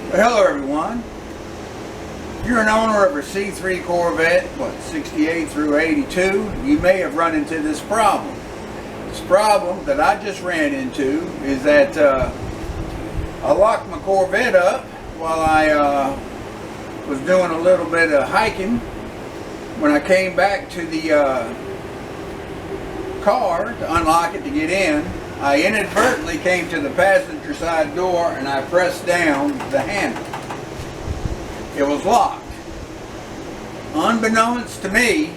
Well, hello everyone. If you're an owner of a C3 Corvette, 68 through 82, you may have run into this problem. This problem that I just ran into is that I locked my Corvette up while I was doing a little bit of hiking. When I came back to the car to unlock it to get in, I inadvertently came to the passenger side door and I pressed down the handle. It was locked. Unbeknownst to me,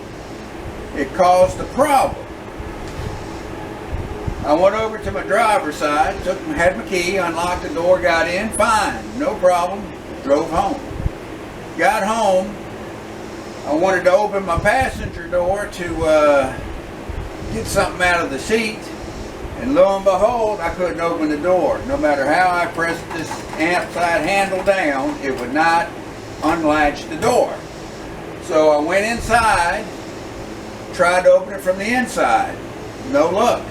it caused a problem. I went over to my driver's side, had my key, unlocked the door, got in, fine, no problem, drove home. Got home, I wanted to open my passenger door to get something out of the seat, and lo and behold, I couldn't open the door. No matter how I pressed this outside handle down, it would not unlatch the door. So I went inside, tried to open it from the inside. No luck.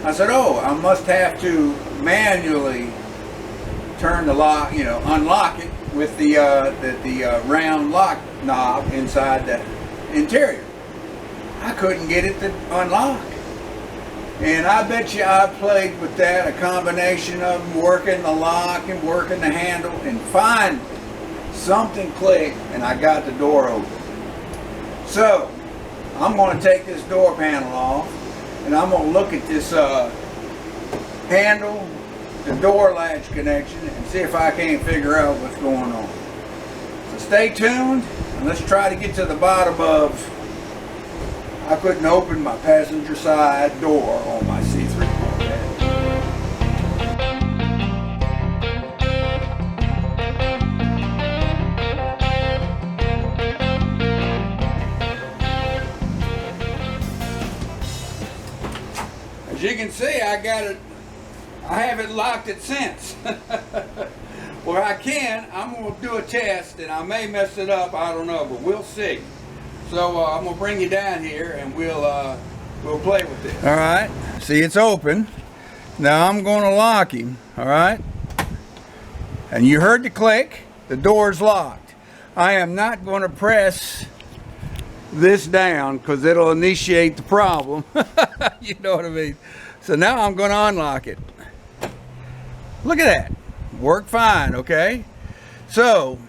I said, oh, I must have to manually turn the lock, unlock it with the round lock knob inside the interior. I couldn't get it to unlock. And I bet you I played with that, a combination of working the lock and working the handle, and finally something clicked and I got the door open. So I'm going to take this door panel off and I'm going to look at this handle, the door latch connection, and see if I can't figure out what's going on. So stay tuned and let's try to get to the bottom of. I couldn't open my passenger side door on my C3 Corvette. As you can see, I haven't locked it since. Well, I'm going to do a test and I may mess it up, I don't know, but we'll see. So I'm going to bring you down here and we'll play with this. All right, see, it's open. Now I'm going to lock him, all right? And you heard the click, the door's locked. I am not going to press this down because it'll initiate the problem. You know what I mean? So now I'm going to unlock it. Look at that, worked fine, okay? So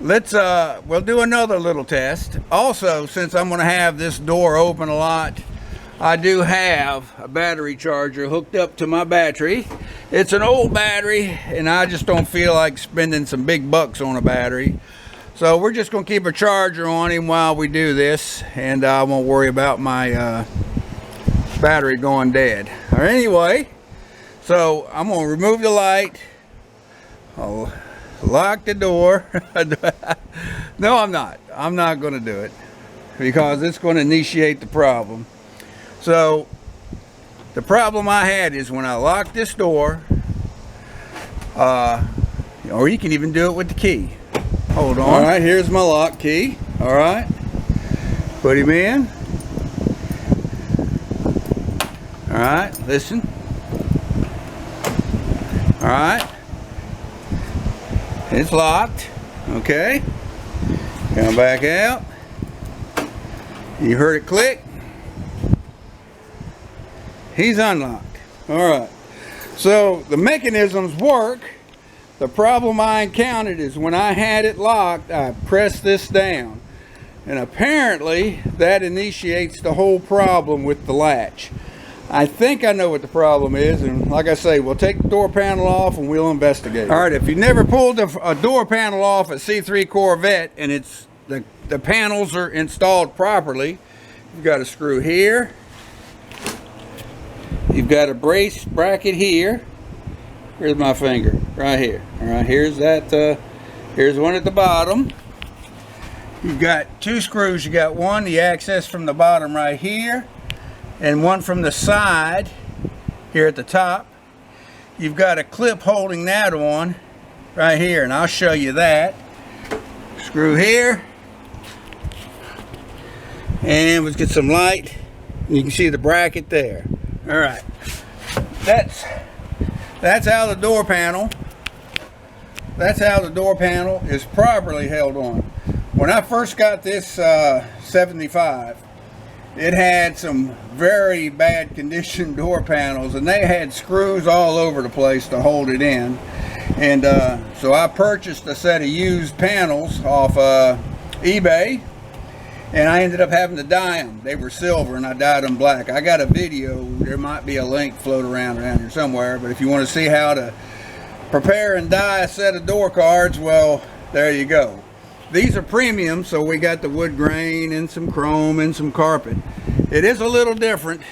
we'll do another little test. Also, since I'm going to have this door open a lot, I do have a battery charger hooked up to my battery. It's an old battery and I just don't feel like spending some big bucks on a battery. So we're just going to keep a charger on him while we do this, and I won't worry about my battery going dead. All right, anyway, so I'm going to remove the light. I'll lock the door. No, I'm not. I'm not going to do it because it's going to initiate the problem. So the problem I had is when I locked this door, or you can even do it with the key. Hold on. All right, here's my lock key. All right, put him in. All right, listen. All right. It's locked, okay. Come back out. You heard it click. He's unlocked. All right. So the mechanisms work. The problem I encountered is when I had it locked, I pressed this down. And apparently that initiates the whole problem with the latch. I think I know what the problem is, and like I say, we'll take the door panel off and we'll investigate. All right, if you never pulled a door panel off a C3 Corvette and it's the panels are installed properly, you've got a screw here, you've got a brace bracket here. Here's my finger right here. All right, here's that. Here's one at the bottom. You've got two screws. You got one, the access from the bottom right here, and one from the side here at the top. You've got a clip holding that on right here, and I'll show you that. Screw here, and let's get some light. You can see the bracket there. All right, that's how the door panel that's how the door panel is properly held on. When I first got this 75, it had some very bad condition door panels, and they had screws all over the place to hold it in. And so I purchased a set of used panels off eBay, and I ended up having to dye them. They were silver and I dyed them black. I got a video, there might be a link floating around here somewhere, but if you want to see how to prepare and dye a set of door cards, well, there you go. These are premium, so we got the wood grain and some chrome and some carpet. It is a little different.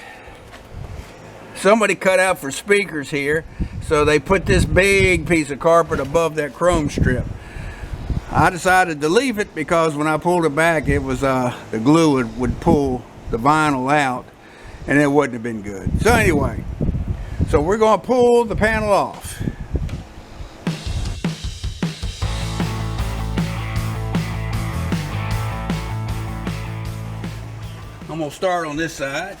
Somebody cut out for speakers here, so they put this big piece of carpet above that chrome strip. I decided to leave it because when I pulled it back, it was the glue would pull the vinyl out, and it wouldn't have been good. So anyway, so we're going to pull the panel off. I'm going to start on this side.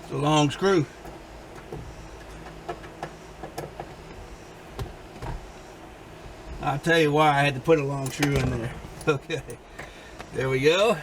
It's a long screw. I'll tell you why I had to put a long screw in there. Okay, there we go.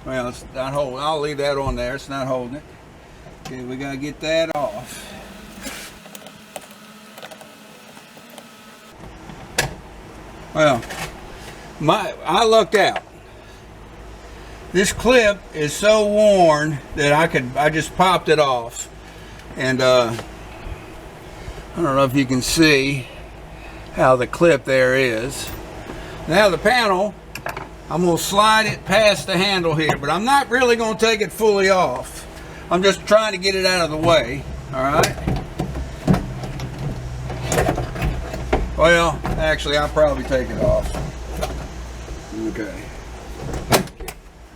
Well, it's not holding. I'll leave that on there. It's not holding it. Okay, we gotta get that off. Well, I lucked out. This clip is so worn that I just popped it off, and I don't know if you can see how the clip there is. Now the panel, I'm going to slide it past the handle here, but I'm not really going to take it fully off. I'm just trying to get it out of the way. Alright? Well, actually, I'll probably take it off. Okay.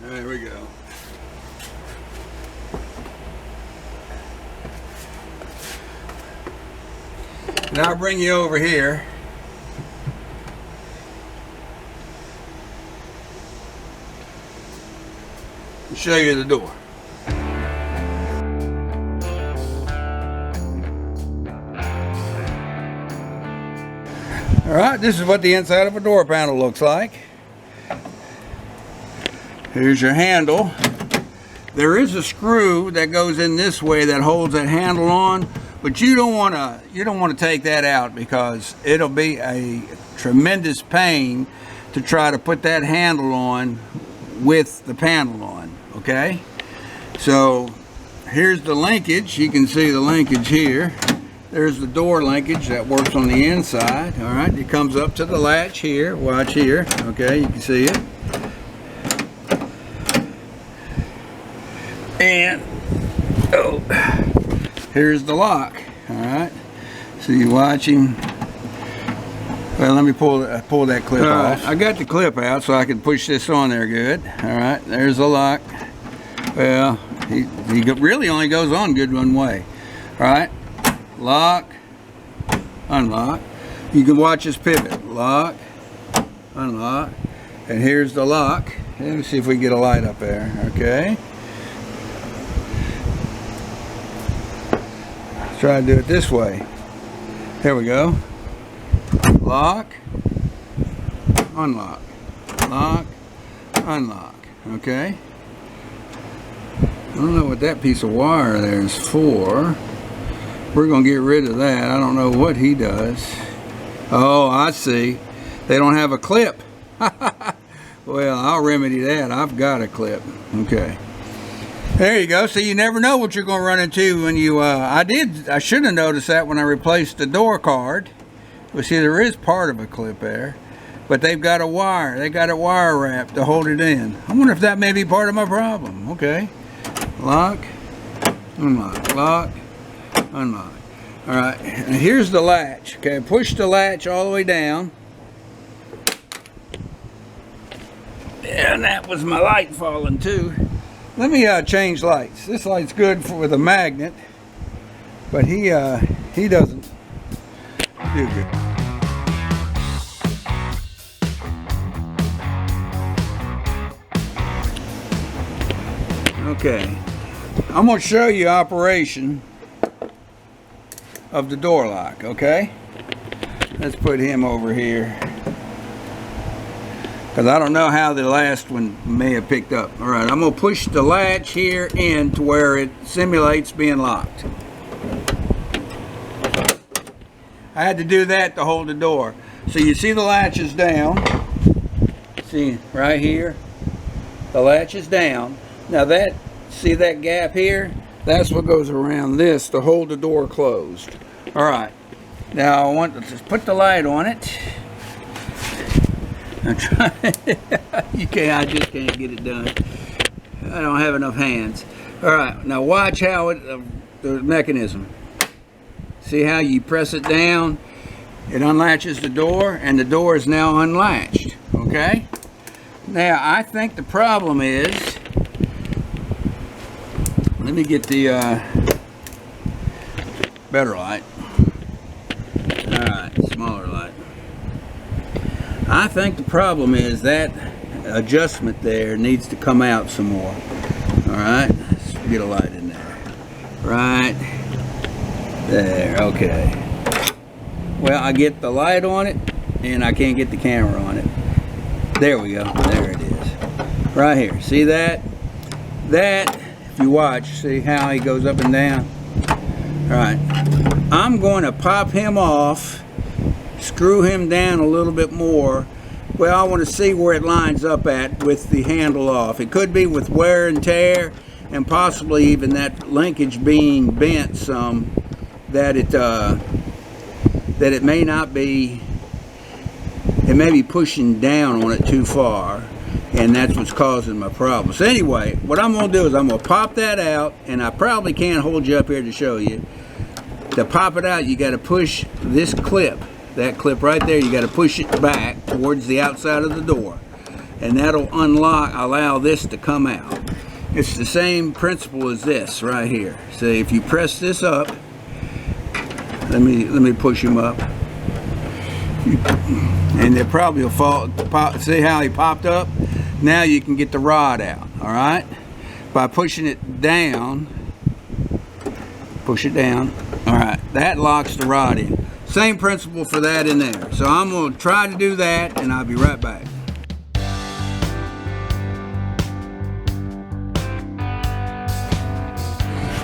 There we go. Now I'll bring you over here. Show you the door. Alright, this is what the inside of a door panel looks like. Here's your handle. There is a screw that goes in this way that holds that handle on, but you don't want to take that out because it'll be a tremendous pain to try to put that handle on with the panel on. Okay, so here's the linkage. You can see the linkage here. There's the door linkage that works on the inside. All right, it comes up to the latch here. Watch here. Okay, you can see it. And oh, here's the lock. All right, so you're watching. Well, let me pull that clip off. I got the clip out so I can push this on there good. All right, there's the lock. Well, he really only goes on good one way. All right, lock, unlock. You can watch this pivot. Lock, unlock, and here's the lock. Let me see if we can get a light up there. Okay. Let's try to do it this way. Here we go. Lock, unlock, lock, unlock. Okay. I don't know what that piece of wire there is for. We're going to get rid of that. I don't know what he does. Oh, I see. They don't have a clip. Well, I'll remedy that. I've got a clip. Okay. There you go. So you never know what you're going to run into when you, I should have noticed that when I replaced the door card. Well, see, there is part of a clip there, but they've got a wire. They got a wire wrap to hold it in. I wonder if that may be part of my problem. Okay. lock, unlock, lock, unlock. All right, and here's the latch. Okay, push the latch all the way down. And that was my light falling too. Let me change lights. This light's good with a magnet, but he doesn't do good. Okay, I'm going to show you operation of the door lock. Okay, let's put him over here, because I don't know how the last one may have picked up. All right, I'm going to push the latch here in to where it simulates being locked. I had to do that to hold the door. So you see the latch is down. See right here, the latch is down. Now that, see that gap here? That's what goes around this to hold the door closed. All right, now I want to put the light on it. I'm trying. I just can't get it done. I don't have enough hands. All right, now watch how the mechanism. See how you press it down, it unlatches the door, and the door is now unlatched. Okay. Now I think the problem is. Let me get the better light. All right, smaller light. I think the problem is that adjustment there needs to come out some more. All right, let's get a light in there. Right there, okay. Well, I get the light on it, and I can't get the camera on it. There we go, there it is. Right here, see that? That, if you watch, see how he goes up and down? All right, I'm going to pop him off, screw him down a little bit more. Well, I want to see where it lines up at with the handle off. It could be with wear and tear, and possibly even that linkage being bent some, that it may not be, it may be pushing down on it too far, and that's what's causing my problem. So anyway, what I'm going to do is I'm going to pop that out, and I probably can't hold you up here to show you. To pop it out, you got to push this clip, that clip right there, you got to push it back towards the outside of the door, and that'll allow this to come out. It's the same principle as this right here. See, if you press this up, let me push him up, and it probably will fall. See how he popped up? Now you can get the rod out. All right, by pushing it down. Push it down. All right, that locks the rod in. Same principle for that in there. So I'm going to try to do that, and I'll be right back.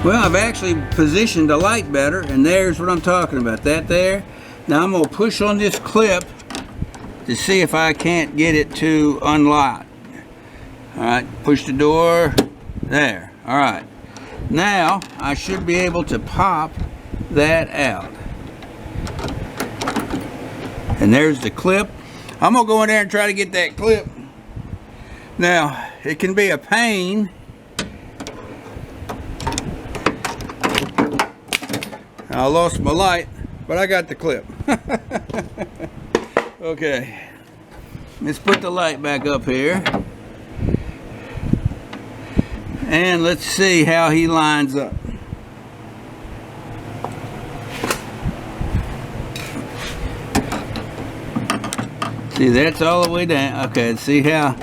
Well, I've actually positioned the light better, and there's what I'm talking about, that there. Now I'm going to push on this clip to see if I can't get it to unlock. All right, push the door, there. All right, now I should be able to pop that out. And there's the clip. I'm going to go in there and try to get that clip. Now, it can be a pain. I lost my light, but I got the clip. Okay, let's put the light back up here, and let's see how he lines up. See, that's all the way down. Okay, see how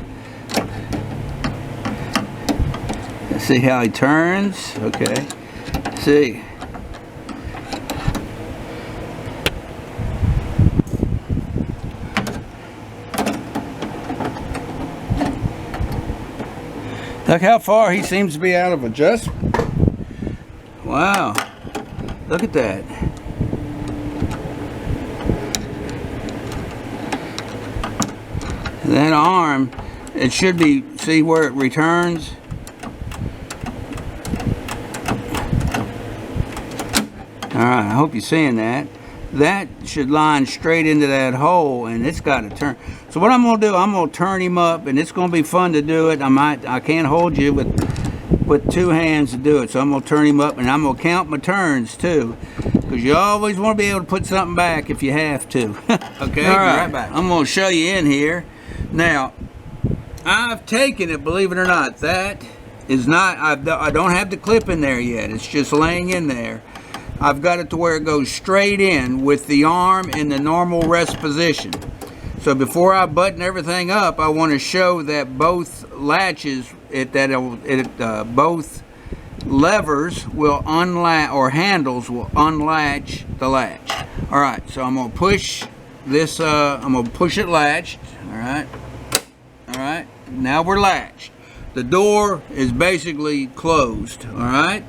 he turns. Okay, see. Look how far he seems to be out of adjustment. Wow, look at that. That arm, it should be, see where it returns? Alright, I hope you're seeing that. That should line straight into that hole, and it's got to turn. So what I'm going to do, I'm going to turn him up, and it's going to be fun to do it. I can't hold you with with 2 hands to do it. So I'm going to turn him up, and I'm going to count my turns too, because you always want to be able to put something back if you have to. Okay, all right back. I'm going to show you in here. Now, I've taken it, believe it or not, that is not, I don't have the clip in there yet. It's just laying in there. I've got it to where it goes straight in with the arm in the normal rest position. So before I button everything up, I want to show that both latches, both levers will unlatch, or handles will unlatch the latch. All right, so I'm going to push this, I'm going to push it latched. All right, now we're latched. The door is basically closed. All right,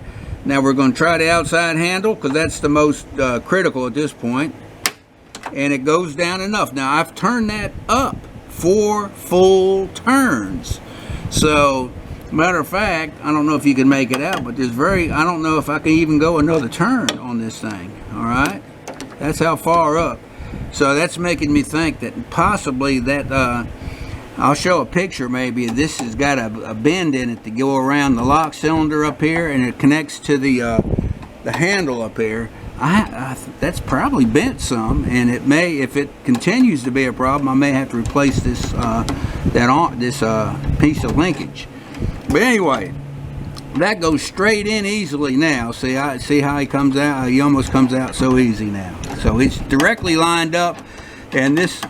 now we're going to try the outside handle, because that's the most critical at this point. And it goes down enough. Now I've turned that up 4 full turns. So, matter of fact, I don't know if you can make it out, but I don't know if I can even go another turn on this thing. All right, that's how far up. So that's making me think that possibly that I'll show a picture maybe. This has got a bend in it to go around the lock cylinder up here, and it connects to the handle up here. That's probably bent some, and it may, if it continues to be a problem, I may have to replace this piece of linkage. But anyway, that goes straight in easily now. See how he comes out? He almost comes out so easy now. So it's directly lined up, and this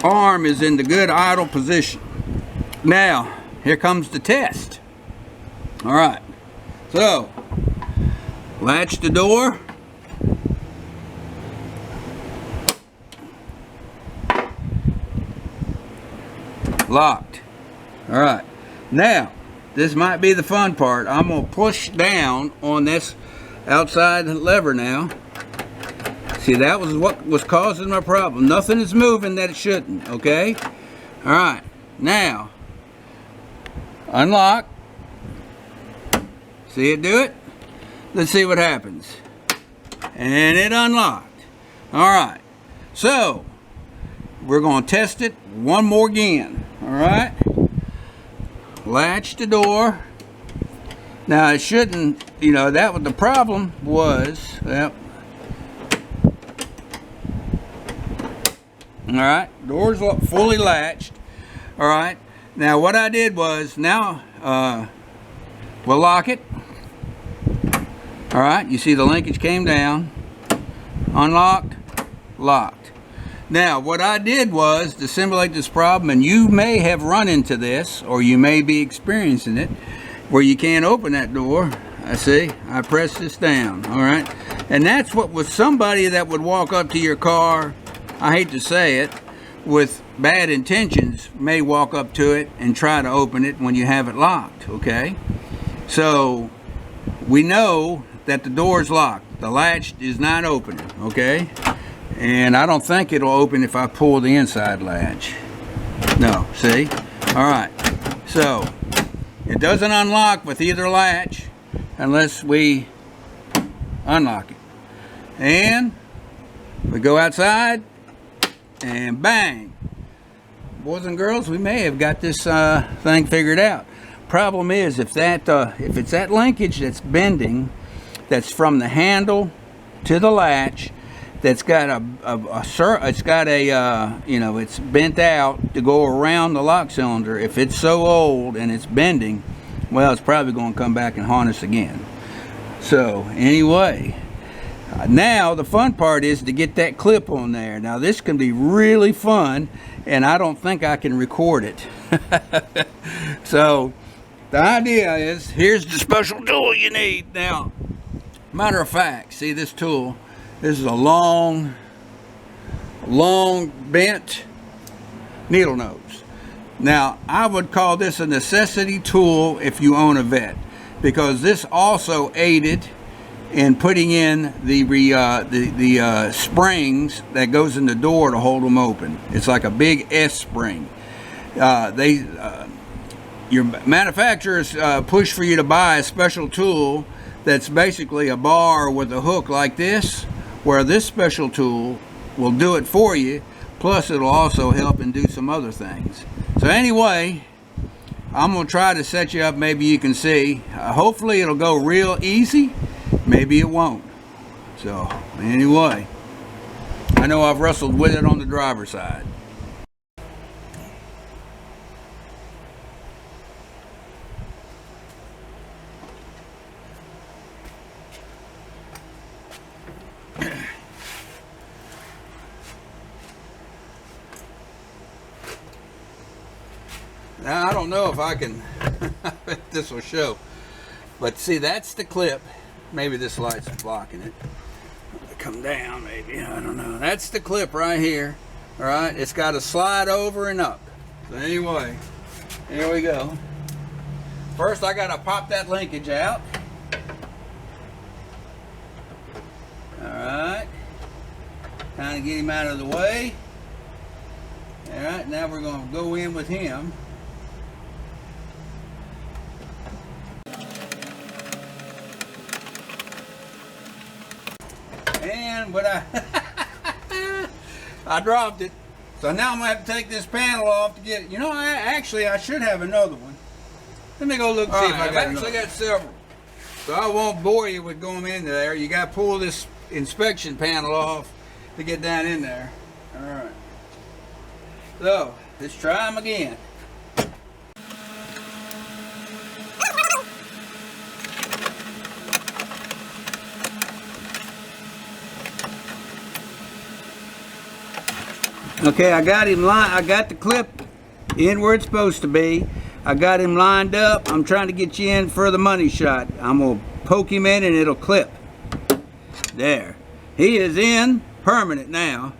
arm is in the good idle position. Now, here comes the test. All right, so latch the door. Locked. All right, now this might be the fun part. I'm going to push down on this outside lever now. See, that was what was causing my problem. Nothing is moving that it shouldn't. Okay, all right, now unlock. See it do it? Let's see what happens. And it unlocked. All right, so we're going to test it one more again. All right, latch the door. Now it shouldn't, that what the problem was. Yep. All right, door's fully latched. All right, now what I did was, now we'll lock it. All right, you see the linkage came down, unlocked, locked. Now, what I did was to simulate this problem, and you may have run into this, or you may be experiencing it, where you can't open that door. I press this down, all right? And that's what was somebody that would walk up to your car, I hate to say it, with bad intentions, may walk up to it and try to open it when you have it locked, okay? So, we know that the door is locked. The latch is not opening, okay? And I don't think it'll open if I pull the inside latch. No, see? All right, so it doesn't unlock with either latch unless we unlock it. And we go outside, and bang. Boys and girls, we may have got this thing figured out. Problem is, if it's that linkage that's bending, that's from the handle to the latch, that's got it's bent out to go around the lock cylinder. If it's so old and it's bending, well, it's probably going to come back and haunt us again. So anyway, now the fun part is to get that clip on there. Now this can be really fun, and I don't think I can record it. So the idea is, here's the special tool you need. Now, matter of fact, see this tool? This is a long bent needle nose. Now, I would call this a necessity tool if you own a Vet, because this also aided in putting in the springs that goes in the door to hold them open. It's like a big S spring. Your manufacturers push for you to buy a special tool that's basically a bar with a hook like this, where this special tool will do it for you, plus it'll also help and do some other things. So anyway, I'm gonna try to set you up. Maybe you can see. Hopefully it'll go real easy. Maybe it won't. So anyway, I know I've wrestled with it on the driver's side. Now, I don't know if I can, if this will show, but see, that's the clip. Maybe this light's blocking it. Come down, maybe, I don't know. That's the clip right here, all right? It's got to slide over and up. So anyway, here we go. First, I got to pop that linkage out. All right, kind of get him out of the way. All right, now we're going to go in with him. And but I dropped it, so now I'm gonna have to take this panel off to get it. You know, I should have another one. Let me go look and see if I got several. So I won't bore you with going into there. You got to pull this inspection panel off to get down in there. All right. So let's try them again. Okay, I got him I got the clip in where it's supposed to be. I got him lined up. I'm trying to get you in for the money shot. I'm gonna poke him in and it'll clip. There. He is in permanent now.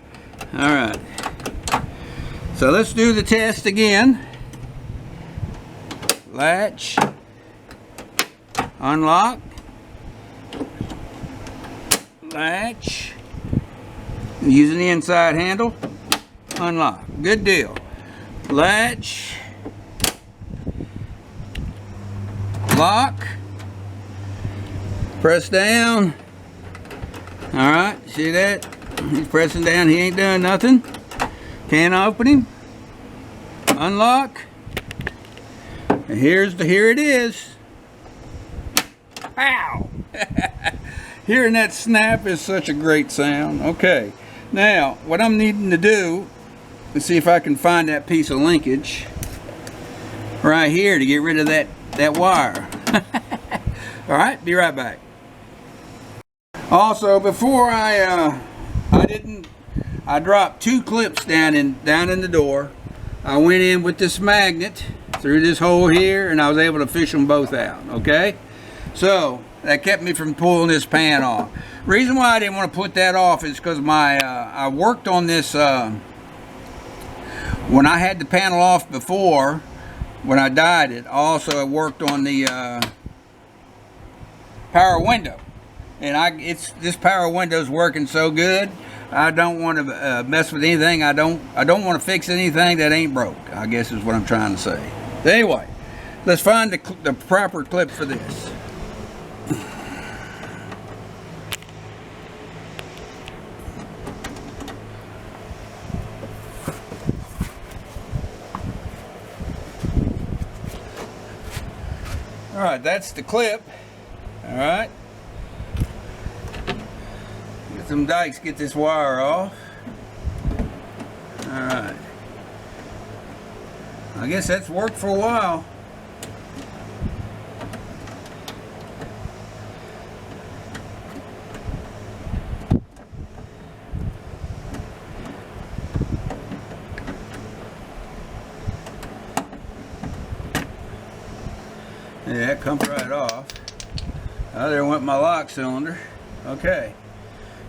All right. So let's do the test again. Latch. Unlock. Latch. Using the inside handle. Unlock. Good deal. Latch. Lock. Press down. Alright, see that? He's pressing down. He ain't doing nothing. Can't open him. Unlock. And here it is. Ow! Hearing that snap is such a great sound. Okay. Now, what I'm needing to do, let's see if I can find that piece of linkage right here to get rid of that wire. All right, be right back. Also, before I dropped 2 clips down in the door. I went in with this magnet through this hole here, and I was able to fish them both out. Okay, so that kept me from pulling this pan off. Reason why I didn't want to put that off is because I worked on this when I had the panel off before, when I dyed it. Also, I worked on the power window, and this power window is working so good. I don't want to mess with anything. I don't want to fix anything that ain't broke, I guess is what I'm trying to say. Anyway, let's find the proper clip for this. All right, that's the clip. All right. Get some dikes, get this wire off. All right. I guess that's worked for a while. Yeah, that comes right off. Oh, there went my lock cylinder. Okay.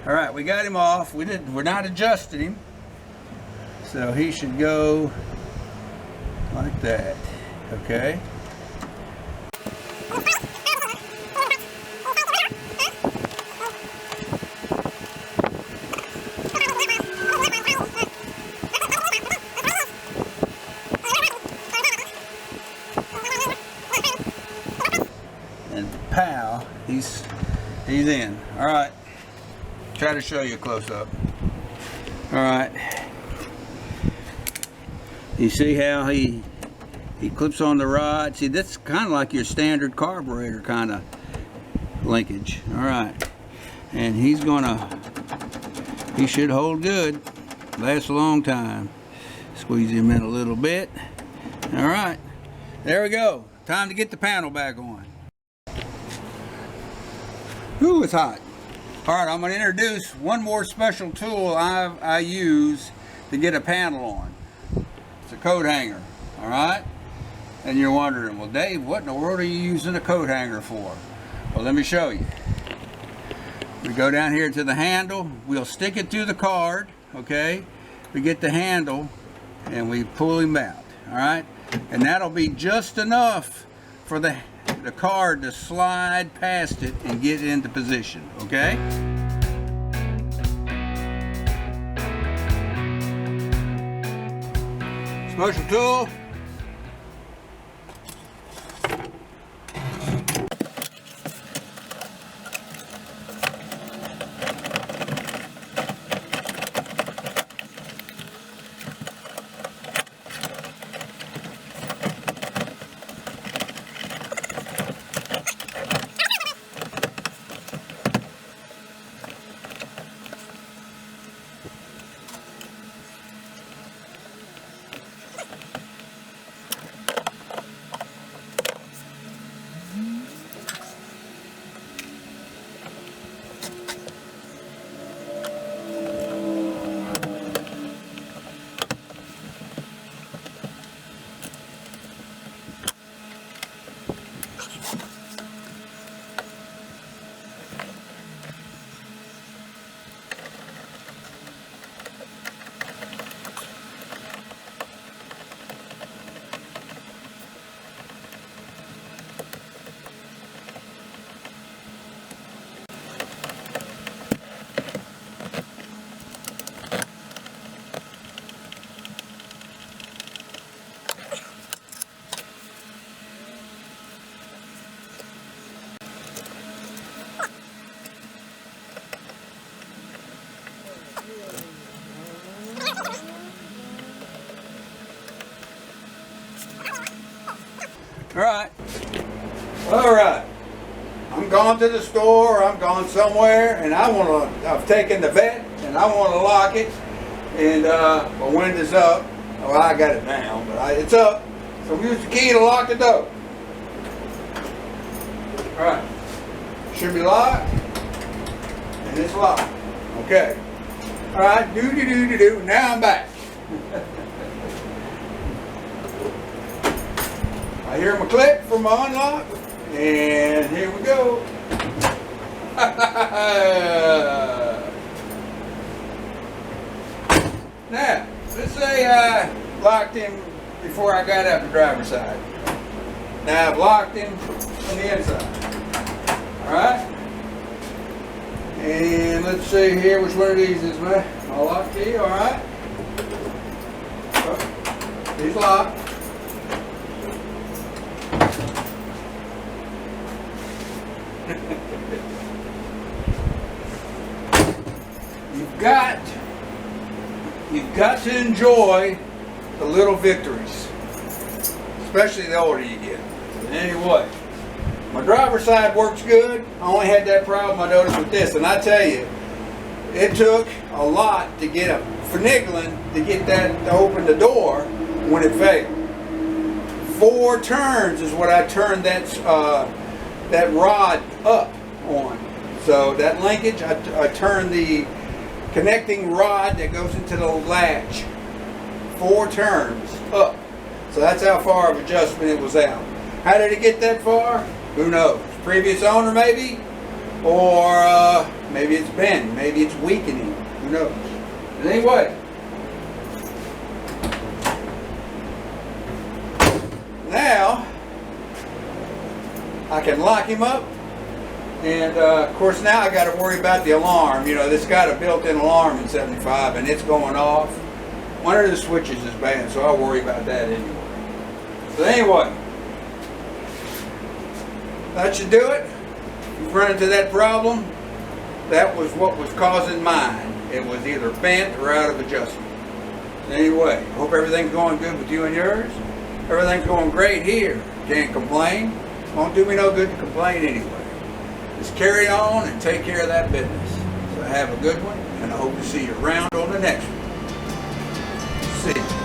All right, we got him off. We're not adjusting him, so he should go like that. Okay. And pow, he's in. All right. Try to show you a close-up. All right. You see how he He clips on the rod. See, that's kind of like your standard carburetor kind of linkage. All right, and he should hold good, last a long time. Squeeze him in a little bit. All right, there we go. Time to get the panel back on. Ooh, it's hot. All right, I'm going to introduce one more special tool I use to get a panel on. It's a coat hanger. All right, and you're wondering, well, Dave, what in the world are you using a coat hanger for? Well, let me show you. We go down here to the handle. We'll stick it through the card. Okay, we get the handle and we pull him out. All right, and that'll be just enough for the card to slide past it and get into position. Okay. Special tool. All right. I'm going to the store. I'm going somewhere, and I've taken the vet, and I want to lock it. And my window's up. Well, I got it down, but it's up. So we use the key to lock the door. All right. Should be locked, and it's locked. Okay. All right. Do. Now I'm back. I hear my click for my unlock, and here we go. Now, let's say I locked him before I got out the driver's side. Now I've locked him on the inside. Alright? And let's see here which one of these is my lock key, alright? He's locked. You've got to enjoy the little victories, especially the older you get. Anyway, my driver's side works good. I only had that problem I noticed with this, and I tell you, it took a lot to get a finagling to get that to open the door when it failed. 4 turns is what I turned that rod up on. So that linkage, I turned the connecting rod that goes into the latch 4 turns up. So that's how far of adjustment it was out. How did it get that far? Who knows? Previous owner maybe? Or maybe it's bent. Maybe it's weakening. Who knows? But anyway. Now, I can lock him up. And of course now I got to worry about the alarm. You know, this got a built-in alarm in 75 and it's going off. One of the switches is bad, so I'll worry about that anyway. So anyway, that should do it. If you've run into that problem, that was what was causing mine. It was either bent or out of adjustment. So anyway, hope everything's going good with you and yours. Everything's going great here. Can't complain. Won't do me no good to complain anyway. Just carry on and take care of that business. So have a good one, and I hope to see you around on the next one. See you.